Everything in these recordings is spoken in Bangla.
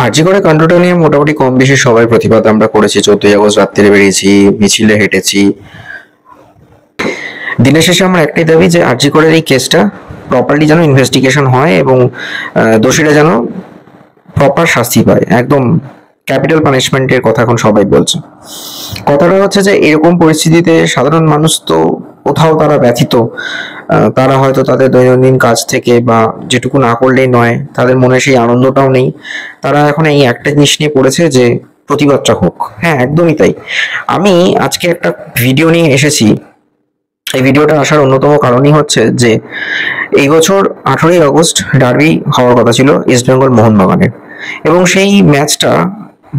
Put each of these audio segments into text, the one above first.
আরজি করে কাণ্ডটা নিয়ে মোটামুটি কম বেশি সবাই প্রতিবাদ আমরা করেছি। 14ই আগস্ট রাত্রে বেরিয়েছি, মিছিলে হেঁটেছি। দিনের শেষে আমার একটাই দাবি যে আরজি করের এই কেসটা প্রপারলি যেন ইনভেস্টিগেশন হয় এবং দোষীরা যেন প্রপার শাস্তি পায়। একদম ক্যাপিটাল পানিশমেন্টের কথা এখন সবাই বলছে। কথাটা হচ্ছে যে এরকম পরিস্থিতিতে সাধারণ মানুষ তো কোথাও তারা ব্যথিত। তারা হয়তো তাদের দৈনন্দিন কাজ থেকে বা যেটুকু না করলেই নয়, তাদের মনে সেই আনন্দটাও নেই। তারা এখন এই একটা জিনিস নিয়ে পড়েছে যে প্রতিবাদটা হোক। হ্যাঁ, একদমই তাই। আমি আজকে একটা ভিডিও নিয়ে এসেছি। এই ভিডিওটা আসার অন্যতম কারণই হচ্ছে যে এই বছর 18ই আগস্ট ডার্বি হওয়ার কথা ছিল ইস্ট বেঙ্গল মোহনবাগানের, এবং সেই ম্যাচটা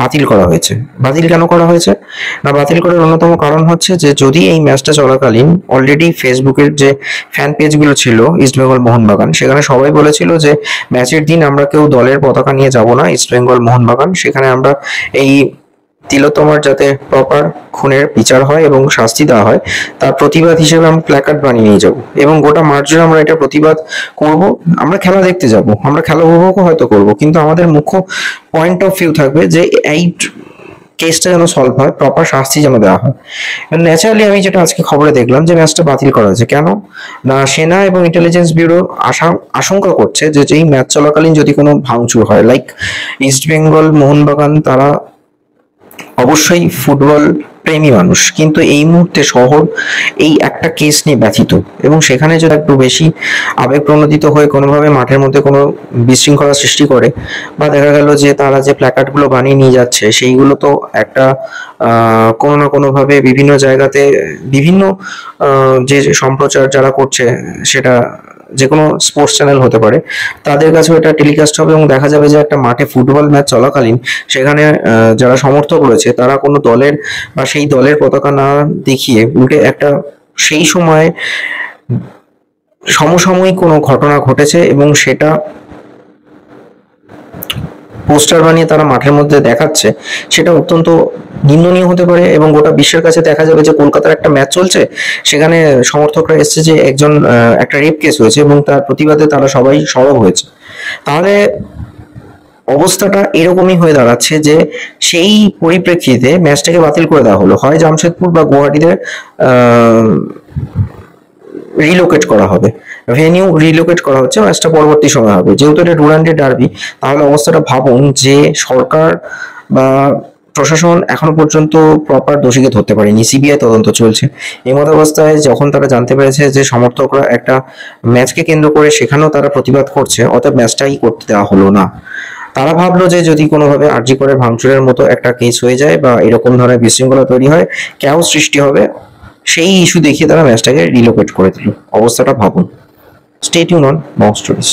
বাতিল করা হয়েছে। বাতিল কেন করা হয়েছে? না, বাতিল করার অন্যতম কারণ হচ্ছে যে যদি এই ম্যাচটা চলাকালীন অলরেডি ফেসবুকের যে ফ্যান পেজগুলো ছিল ইস্ট বেঙ্গল মোহনবাগান, সেখানে সবাই বলেছিল যে ম্যাচের দিন আমরা কেউ দলের পতাকা নিয়ে যাব না ইস্ট বেঙ্গল মোহনবাগান, সেখানে আমরা এই তিলোত্তমার যাতে প্রপার খুনের বিচার হয় এবং শাস্তি দেওয়া হয় তার প্রতিবাদ হিসেবে আমরা প্ল্যাকার্ড বানিয়ে নিয়ে যাব, এবং গোটা মাঠ জুড়ে আমরা এটা প্রতিবাদ করব। আমরা খেলা দেখতে যাব, আমরা খেলা উপভোগও হয়তো করব, কিন্তু আমাদের মুখ্য পয়েন্ট অফ ভিউ থাকবে যে এই কেসটা যেন সলভ হয়, প্রপার শাস্তি যেন দেওয়া হয়। ন্যাচারালি আমি যেটা আজকে খবরে দেখলাম যে ম্যাচটা বাতিল করা হয়েছে। কেন? না, সেনা এবং ইন্টেলিজেন্স ব্যুরো আশঙ্কা করছে যে এই ম্যাচ চলাকালীন যদি কোনো ভাঙচুর হয়, লাইক ইস্ট বেঙ্গল মোহনবাগান তারা অবশ্যই ফুটবল প্রেমী মানুষ, কিন্তু এই মুহূর্তে শহর এই একটা কেস নিয়ে ব্যথিত, এবং সেখানে যদি একটু বেশি আবেগপ্রণোদিত হয়ে কোনোভাবে মাঠের মধ্যে কোনো বিশৃঙ্খলা সৃষ্টি করে, বা দেখা গেল যে তারা যে প্ল্যাকার্ডগুলো বানিয়ে নিয়ে যাচ্ছে সেইগুলো তো একটা কোনো না কোনোভাবে বিভিন্ন জায়গাতে বিভিন্ন যে সম্প্রচার যারা করছে, সেটা যে কোনো স্পোর্টস চ্যানেল হতে পারে, তাদের কাছেও এটা টেলিকাস্ট হবে, এবং দেখা যাবে যে একটা মাঠে ফুটবল ম্যাচ চলাকালীন সেখানে যারা সমর্থক রয়েছে তারা কোনো দলের বা সেই দলের পতাকা না দেখিয়ে উল্টে একটা সেই সময় সমসাময়িক কোনো ঘটনা ঘটেছে এবং সেটা পোস্টার বানিয়ে তারা মাঠের মধ্যে দেখাচ্ছে, সেটা অত্যন্ত নিন্দনীয় হতে পারে। এবং গোটা বিশ্বের কাছে দেখা যাবে যে কলকাতার একটা ম্যাচ চলছে, সেখানে সমর্থকরা এসছে যে একজন একটা রেপ কেস হয়েছে এবং তার প্রতিবাদে তারা সবাই সরব হয়েছে। তাহলে অবস্থাটা এরকমই হয়ে দাঁড়াচ্ছে যে সেই পরিপ্রেক্ষিতে ম্যাচটাকে বাতিল করে দেওয়া হলো, হয় জামশেদপুর বা গুয়াহাটিতে রিলোকেট করা হবে, ভেনিউ রিলোকেট করা হচ্ছে, ম্যাচটা পরবর্তী সময় হবে। যেহেতু এটা ডুরান্ডে ডার্বি, তাহলে অবস্থাটা ভাবুন যে সরকার বা প্রশাসন এখনো পর্যন্ত প্রপার দোষীকে ধরতে পারেনি, সিবিআই তদন্ত চলছে। এই মত অবস্থায় যখন তারা জানতে পেরেছে যে সমর্থকরা একটা ম্যাচকে কেন্দ্র করে সেখানেও তারা প্রতিবাদ করছে, অতএব ম্যাচটাই করতে দেওয়া হলো না। তারা ভাবলো যে যদি কোনোভাবে আরজি করে ভাঙচুরের মতো একটা কেস হয়ে যায় বা এরকম ধরনের বিশৃঙ্খলা তৈরি হয়, ক্যাওস সৃষ্টি হবে, সেই ইস্যু দেখিয়ে তারা ম্যাচটাকে রিলোকেট করে দিল। অবস্থাটা ভাবুন। Stay tune on mock stories.